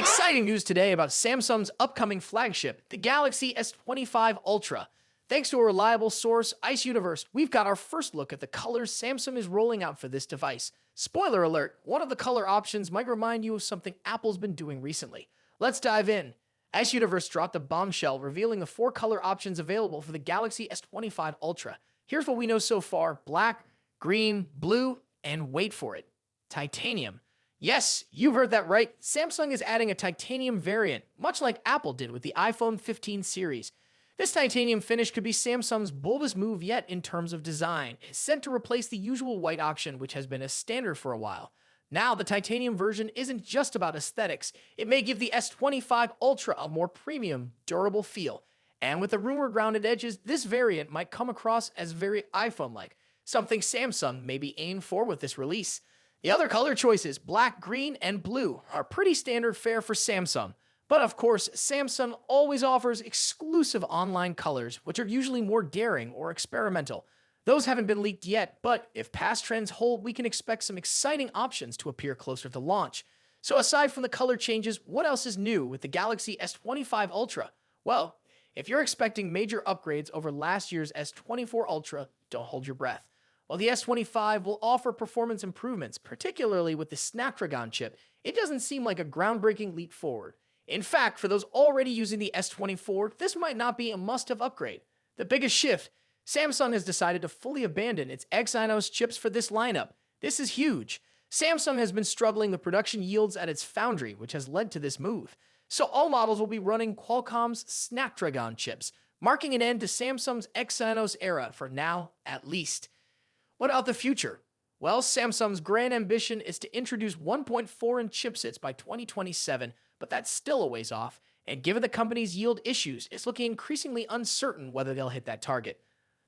Exciting news today about Samsung's upcoming flagship, the Galaxy S25 Ultra. Thanks to a reliable source, Ice Universe, we've got our first look at the colors Samsung is rolling out for this device. Spoiler alert, one of the color options might remind you of something Apple's been doing recently. Let's dive in. Ice Universe dropped a bombshell revealing the 4 color options available for the Galaxy S25 Ultra. Here's what we know so far: black, green, blue, and wait for it, titanium. Yes, you've heard that right. Samsung is adding a titanium variant, much like Apple did with the iPhone 15 series. This titanium finish could be Samsung's boldest move yet in terms of design. It's sent to replace the usual white option, which has been a standard for a while. Now, the titanium version isn't just about aesthetics. It may give the S25 Ultra a more premium, durable feel. And with the rumored rounded edges, this variant might come across as very iPhone-like, something Samsung may be aimed for with this release. The other color choices, black, green, and blue, are pretty standard fare for Samsung. But of course, Samsung always offers exclusive online colors, which are usually more daring or experimental. Those haven't been leaked yet, but if past trends hold, we can expect some exciting options to appear closer to launch. So aside from the color changes, what else is new with the Galaxy S25 Ultra? Well, if you're expecting major upgrades over last year's S24 Ultra, don't hold your breath. While the S25 will offer performance improvements, particularly with the Snapdragon chip, it doesn't seem like a groundbreaking leap forward. In fact, for those already using the S24, this might not be a must-have upgrade. The biggest shift: Samsung has decided to fully abandon its Exynos chips for this lineup. This is huge. Samsung has been struggling with production yields at its foundry, which has led to this move. So all models will be running Qualcomm's Snapdragon chips, marking an end to Samsung's Exynos era for now, at least. What about the future? Well, Samsung's grand ambition is to introduce 1.4-inch chipsets by 2027, but that's still a ways off, and given the company's yield issues, it's looking increasingly uncertain whether they'll hit that target.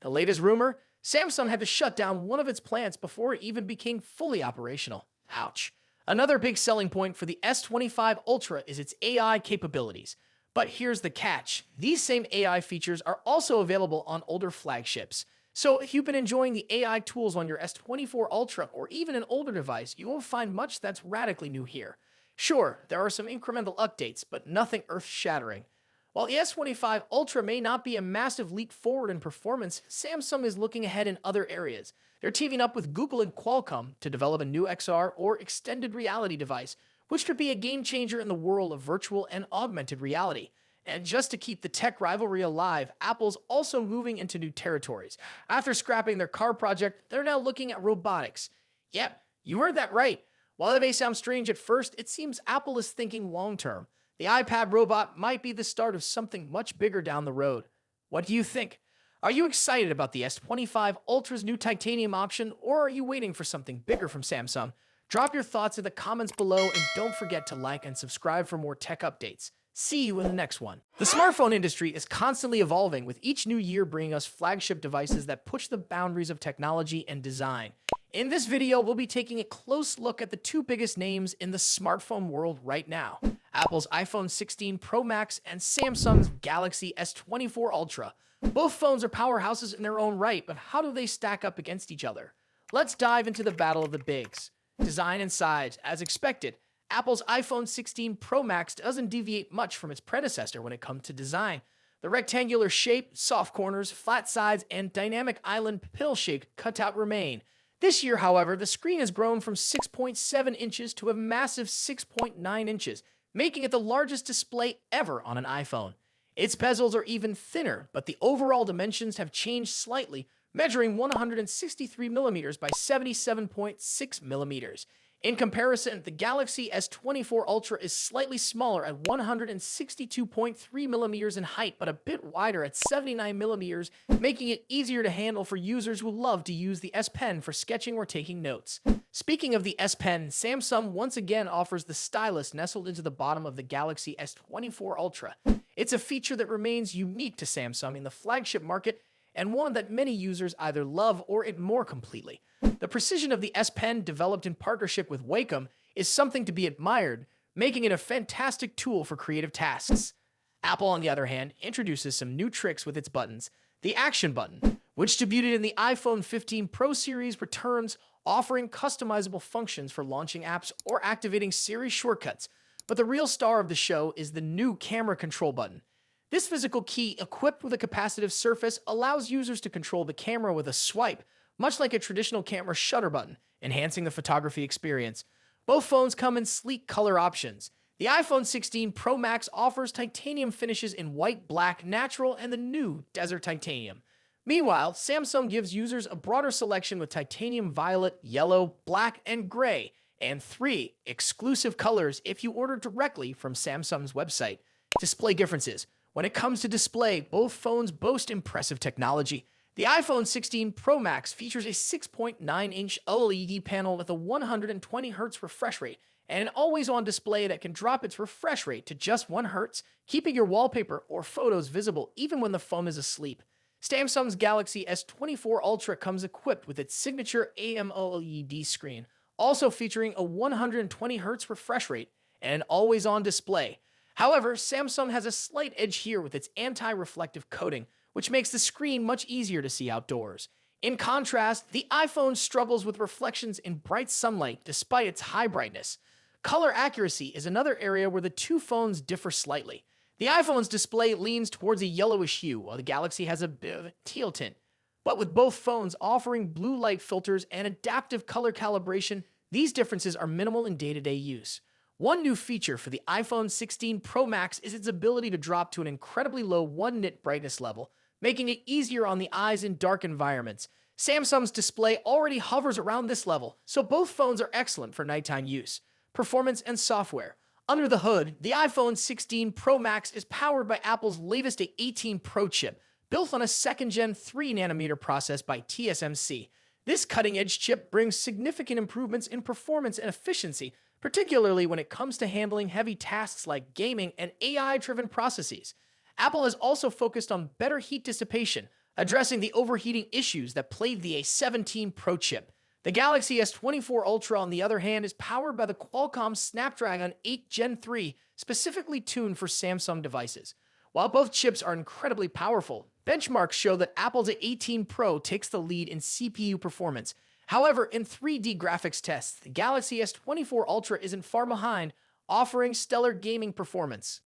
The latest rumor: Samsung had to shut down one of its plants before it even became fully operational. Ouch. Another big selling point for the S25 Ultra is its AI capabilities. But here's the catch: these same AI features are also available on older flagships. So if you've been enjoying the AI tools on your S24 Ultra or even an older device, you won't find much that's radically new here. Sure, there are some incremental updates, but nothing earth-shattering. While the S25 Ultra may not be a massive leap forward in performance, Samsung is looking ahead in other areas. They're teaming up with Google and Qualcomm to develop a new XR or extended reality device, which could be a game changer in the world of virtual and augmented reality. And just to keep the tech rivalry alive, Apple's also moving into new territories. After scrapping their car project, they're now looking at robotics. Yep, you heard that right. While it may sound strange at first, it seems Apple is thinking long-term. The iPad robot might be the start of something much bigger down the road. What do you think? Are you excited about the S25 Ultra's new titanium option, or are you waiting for something bigger from Samsung? Drop your thoughts in the comments below, and don't forget to like and subscribe for more tech updates. See you in the next one. The smartphone industry is constantly evolving, with each new year bringing us flagship devices that push the boundaries of technology and design. In this video, we'll be taking a close look at the 2 biggest names in the smartphone world right now: Apple's iPhone 16 Pro Max and Samsung's Galaxy S24 Ultra. Both phones are powerhouses in their own right, but how do they stack up against each other? Let's dive into the battle of the bigs. Design and size. As expected, Apple's iPhone 16 Pro Max doesn't deviate much from its predecessor when it comes to design. The rectangular shape, soft corners, flat sides, and dynamic island pill-shaped cutout remain. This year, however, the screen has grown from 6.7 inches to a massive 6.9 inches, making it the largest display ever on an iPhone. Its bezels are even thinner, but the overall dimensions have changed slightly, measuring 163mm by 77.6mm. In comparison, the Galaxy S24 Ultra is slightly smaller at 162.3mm in height, but a bit wider at 79mm, making it easier to handle for users who love to use the S Pen for sketching or taking notes. Speaking of the S Pen, Samsung once again offers the stylus nestled into the bottom of the Galaxy S24 Ultra. It's a feature that remains unique to Samsung in the flagship market, and one that many users either love or ignore completely. The precision of the S Pen, developed in partnership with Wacom, is something to be admired, making it a fantastic tool for creative tasks. Apple, on the other hand, introduces some new tricks with its buttons. The Action button, which debuted in the iPhone 15 Pro series, returns, offering customizable functions for launching apps or activating Siri shortcuts. But the real star of the show is the new camera control button. This physical key, equipped with a capacitive surface, allows users to control the camera with a swipe, much like a traditional camera shutter button, enhancing the photography experience. Both phones come in sleek color options. The iPhone 16 Pro Max offers titanium finishes in white, black, natural, and the new Desert Titanium. Meanwhile, Samsung gives users a broader selection with titanium violet, yellow, black, and gray, and 3 exclusive colors if you order directly from Samsung's website. Display differences. When it comes to display, both phones boast impressive technology. The iPhone 16 Pro Max features a 6.9-inch OLED panel with a 120Hz refresh rate and an always-on display that can drop its refresh rate to just 1 Hz, keeping your wallpaper or photos visible even when the phone is asleep. Samsung's Galaxy S24 Ultra comes equipped with its signature AMOLED screen, also featuring a 120Hz refresh rate and an always-on display. However, Samsung has a slight edge here with its anti-reflective coating, which makes the screen much easier to see outdoors. In contrast, the iPhone struggles with reflections in bright sunlight despite its high brightness. Color accuracy is another area where the two phones differ slightly. The iPhone's display leans towards a yellowish hue, while the Galaxy has a bit of a teal tint. But with both phones offering blue light filters and adaptive color calibration, these differences are minimal in day-to-day use. One new feature for the iPhone 16 Pro Max is its ability to drop to an incredibly low 1 nit brightness level, making it easier on the eyes in dark environments. Samsung's display already hovers around this level, so both phones are excellent for nighttime use. Performance and software. Under the hood, the iPhone 16 Pro Max is powered by Apple's latest A18 Pro chip, built on a second-gen 3nm process by TSMC. This cutting-edge chip brings significant improvements in performance and efficiency, particularly when it comes to handling heavy tasks like gaming and AI-driven processes. Apple has also focused on better heat dissipation, addressing the overheating issues that plagued the A17 Pro chip. The Galaxy S24 Ultra, on the other hand, is powered by the Qualcomm Snapdragon 8 Gen 3, specifically tuned for Samsung devices. While both chips are incredibly powerful, benchmarks show that Apple's A18 Pro takes the lead in CPU performance. However, in 3D graphics tests, the Galaxy S24 Ultra isn't far behind, offering stellar gaming performance.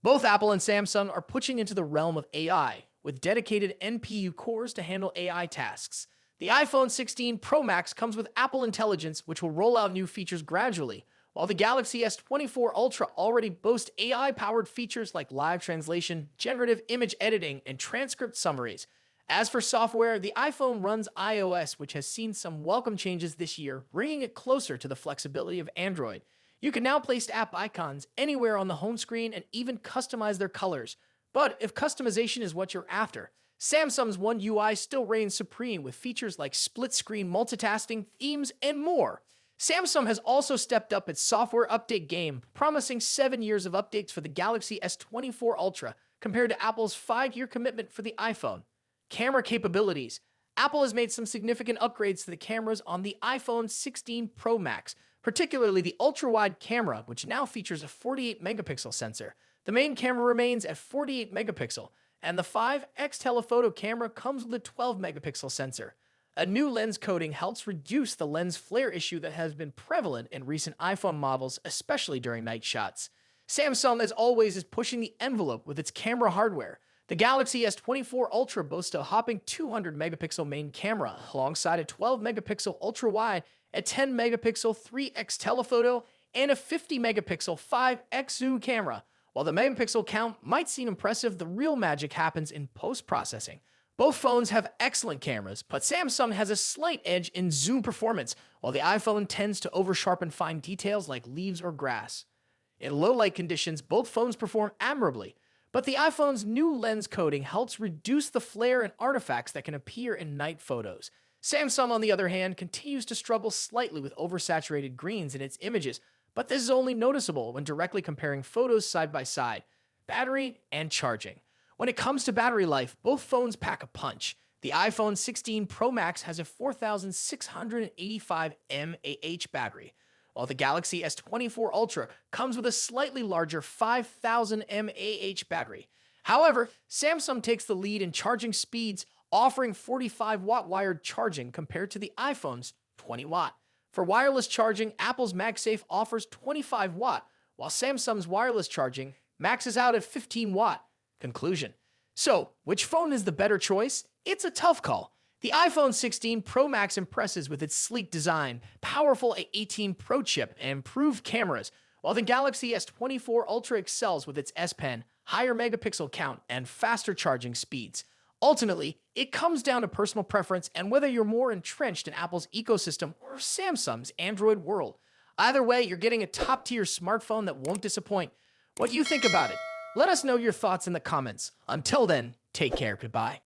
Both Apple and Samsung are pushing into the realm of AI, with dedicated NPU cores to handle AI tasks. The iPhone 16 Pro Max comes with Apple Intelligence, which will roll out new features gradually, while the Galaxy S24 Ultra already boasts AI-powered features like live translation, generative image editing, and transcript summaries. As for software, the iPhone runs iOS, which has seen some welcome changes this year, bringing it closer to the flexibility of Android. You can now place app icons anywhere on the home screen and even customize their colors. But if customization is what you're after, Samsung's One UI still reigns supreme with features like split-screen multitasking, themes, and more. Samsung has also stepped up its software update game, promising 7 years of updates for the Galaxy S24 Ultra, compared to Apple's 5-year commitment for the iPhone. Camera capabilities. Apple has made some significant upgrades to the cameras on the iPhone 16 Pro Max, particularly the ultra-wide camera, which now features a 48-megapixel sensor. The main camera remains at 48 megapixel, and the 5x telephoto camera comes with a 12-megapixel sensor. A new lens coating helps reduce the lens flare issue that has been prevalent in recent iPhone models, especially during night shots. Samsung, as always, is pushing the envelope with its camera hardware. The Galaxy S24 Ultra boasts a hopping 200-megapixel main camera, alongside a 12-megapixel ultra-wide, a 10-megapixel 3x telephoto, and a 50-megapixel 5x zoom camera. While the megapixel count might seem impressive, the real magic happens in post-processing. Both phones have excellent cameras, but Samsung has a slight edge in zoom performance, while the iPhone tends to over-sharpen fine details like leaves or grass. In low-light conditions, both phones perform admirably, but the iPhone's new lens coating helps reduce the flare and artifacts that can appear in night photos. Samsung, on the other hand, continues to struggle slightly with oversaturated greens in its images, but this is only noticeable when directly comparing photos side by side. Battery and charging. When it comes to battery life, both phones pack a punch. The iPhone 16 Pro Max has a 4,685 mAh battery, while the Galaxy S24 Ultra comes with a slightly larger 5,000 mAh battery. However, Samsung takes the lead in charging speeds, offering 45-watt wired charging compared to the iPhone's 20-watt. For wireless charging, Apple's MagSafe offers 25-watt, while Samsung's wireless charging maxes out at 15 watt. Conclusion. So, which phone is the better choice? It's a tough call. The iPhone 16 Pro Max impresses with its sleek design, powerful A18 Pro chip, and improved cameras, while the Galaxy S24 Ultra excels with its S Pen, higher megapixel count, and faster charging speeds. Ultimately, it comes down to personal preference and whether you're more entrenched in Apple's ecosystem or Samsung's Android world. Either way, you're getting a top-tier smartphone that won't disappoint. What do you think about it? Let us know your thoughts in the comments. Until then, take care. Goodbye.